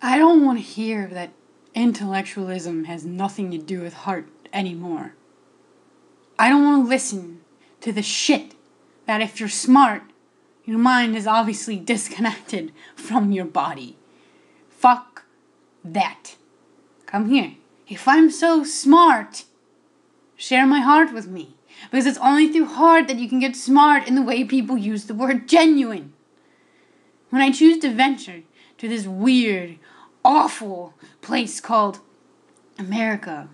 I don't want to hear that intellectualism has nothing to do with heart anymore. I don't want to listen to the shit that if you're smart, your mind is obviously disconnected from your body. Fuck that. Come here. If I'm so smart, share my heart with me. Because it's only through heart that you can get smart in the way people use the word genuine. When I choose to venture to this weird, awful place called America,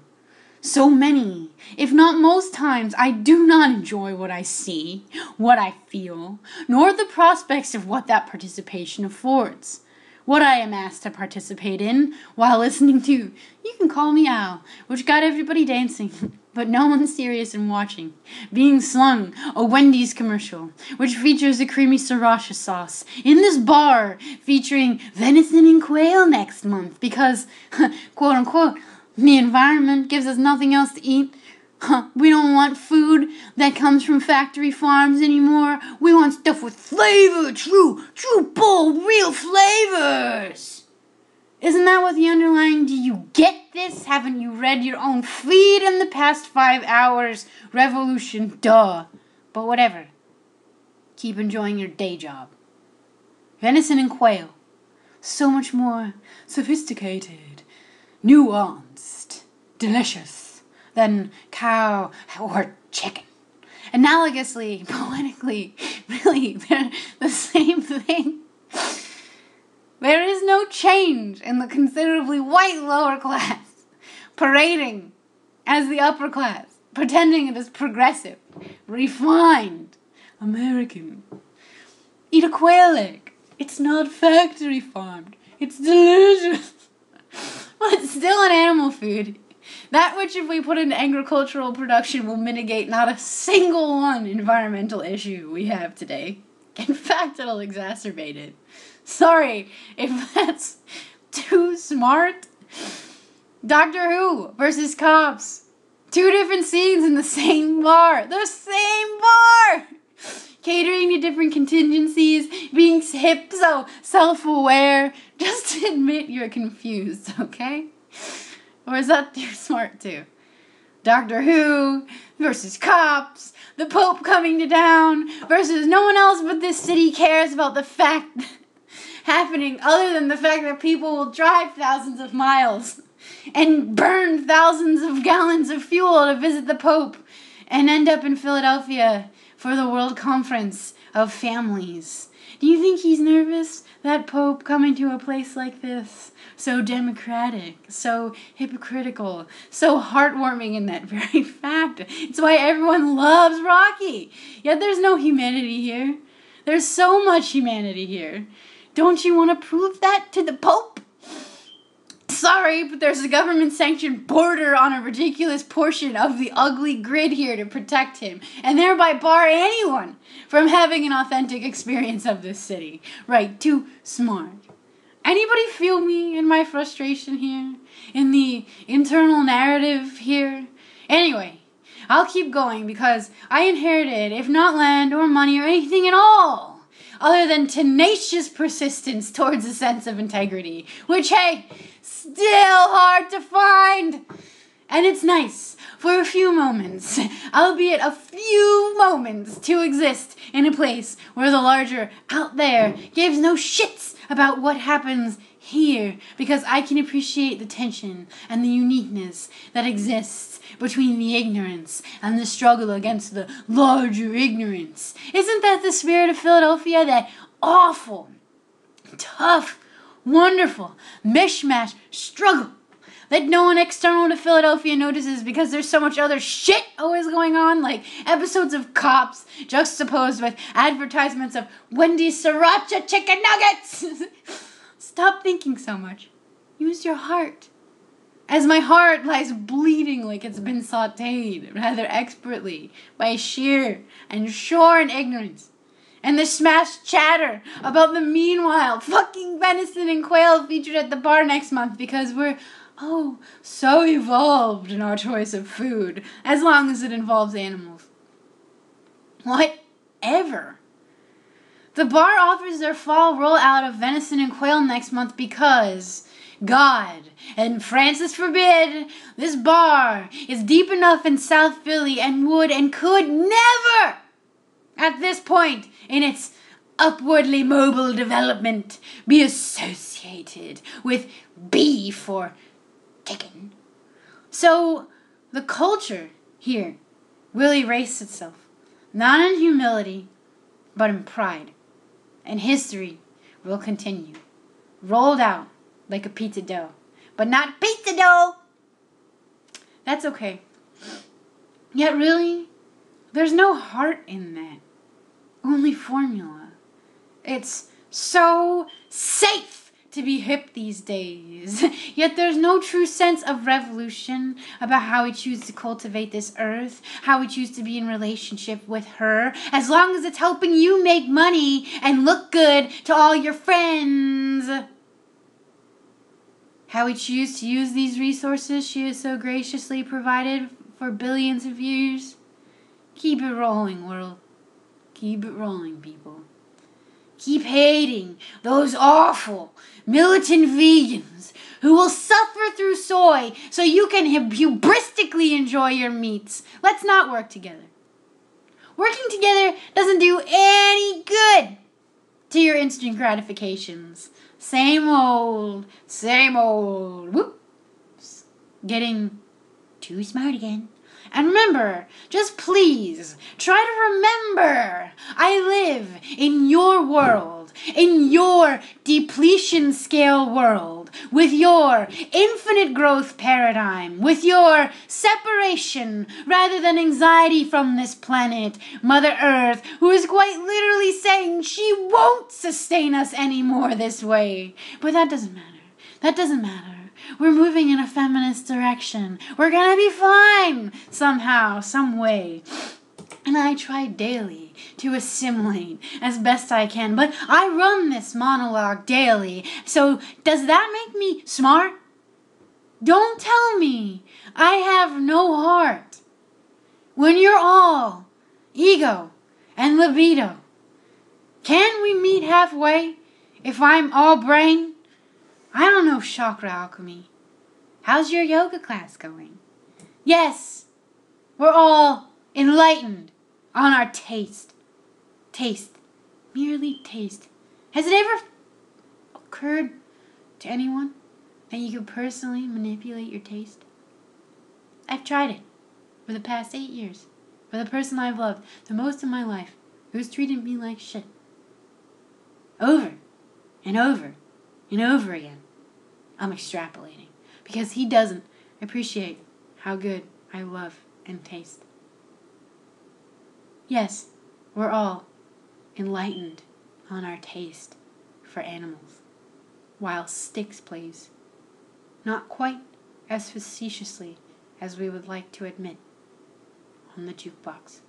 so many, if not most times, I do not enjoy what I see, what I feel, nor the prospects of what that participation affords. What I am asked to participate in while listening to You Can Call Me Al, which got everybody dancing, but no one serious in watching, being slung a Wendy's commercial, which features a creamy sriracha sauce, in this bar featuring venison and quail next month because, quote unquote, the environment gives us nothing else to eat. We don't want food that comes from factory farms anymore. We want stuff with flavor, true, bold, real flavors. Isn't that what the underlying, do you get this? Haven't you read your own feed in the past 5 hours? Revolution, duh. But whatever. Keep enjoying your day job. Venison and quail. So much more sophisticated, nuanced, delicious than cow or chicken. Analogously, poetically, really, they're the same thing. There is no change in the considerably white lower class parading as the upper class, pretending it is progressive, refined, American. Eat a quail egg. It's not factory farmed. It's delicious. But it's still an animal food. That which, if we put into agricultural production, will mitigate not a single one environmental issue we have today. In fact, it'll exacerbate it. Sorry if that's too smart. Doctor Who versus Cops. 2 different scenes in the same bar. The same bar! Catering to different contingencies, being hip, so self-aware. Just admit you're confused, okay? Or is that too smart too? Doctor Who versus Cops, the Pope coming to town versus no one else but this city cares about the fact happening other than the fact that people will drive thousands of miles and burn thousands of gallons of fuel to visit the Pope and end up in Philadelphia for the World Conference of Families. Do you think he's nervous, that Pope coming to a place like this? So democratic, so hypocritical, so heartwarming in that very fact. It's why everyone loves Rocky. Yet there's no humanity here. There's so much humanity here. Don't you want to prove that to the Pope? Sorry, but there's a government-sanctioned border on a ridiculous portion of the ugly grid here to protect him, and thereby bar anyone from having an authentic experience of this city. Right, too smart. Anybody feel me in my frustration here? In the internal narrative here? Anyway, I'll keep going because I inherited, if not land or money or anything at all, other than tenacious persistence towards a sense of integrity, which, hey, still hard to find. And it's nice for a few moments, albeit a few moments, to exist in a place where the larger out there gives no shits about what happens here, because I can appreciate the tension and the uniqueness that exists between the ignorance and the struggle against the larger ignorance. Isn't that the spirit of Philadelphia? That awful, tough, wonderful mishmash struggle that no one external to Philadelphia notices because there's so much other shit always going on, like episodes of Cops juxtaposed with advertisements of Wendy's Sriracha Chicken Nuggets. Stop thinking so much. Use your heart. As my heart lies bleeding like it's been sautéed rather expertly by sheer and shorn ignorance, and the smashed chatter about the meanwhile fucking venison and quail featured at the bar next month because we're, so evolved in our choice of food, as long as it involves animals. Whatever. The bar offers their fall rollout of venison and quail next month because God, and Francis forbid, this bar is deep enough in South Philly and would and could never, at this point in its upwardly mobile development, be associated with beef or chicken. So the culture here will erase itself, not in humility, but in pride. And history will continue, rolled out like a pizza dough. But not pizza dough! That's okay. Yet really, there's no heart in that. Only formula. It's so safe to be hip these days. Yet there's no true sense of revolution about how we choose to cultivate this earth, how we choose to be in relationship with her, as long as it's helping you make money and look good to all your friends. How we choose to use these resources she has so graciously provided for billions of years. Keep it rolling, world. Keep it rolling, people. Keep hating those awful, militant vegans who will suffer through soy so you can hubristically enjoy your meats. Let's not work together. Working together doesn't do any good to your instant gratifications. Same old, whoops, getting too smart again. And remember, just please, try to remember, I live in your world, in your depletion scale world, with your infinite growth paradigm, with your separation rather than anxiety from this planet, Mother Earth, who is quite literally saying she won't sustain us anymore this way. But that doesn't matter. That doesn't matter. We're moving in a feminist direction. We're gonna be fine somehow, some way. And I try daily to assimilate as best I can, but I run this monologue daily. So does that make me smart? Don't tell me I have no heart. When you're all ego and libido, can we meet halfway if I'm all brain? I don't know chakra alchemy. How's your yoga class going? Yes, we're all enlightened on our taste. Taste. Merely taste. Has it ever occurred to anyone that you could personally manipulate your taste? I've tried it for the past 8 years. For the person I've loved the most in my life, who's treated me like shit. Over and over and over again. I'm extrapolating because he doesn't appreciate how good I love and taste. Yes, we're all enlightened on our taste for animals, while Styx plays, not quite as facetiously as we would like to admit, on the jukebox.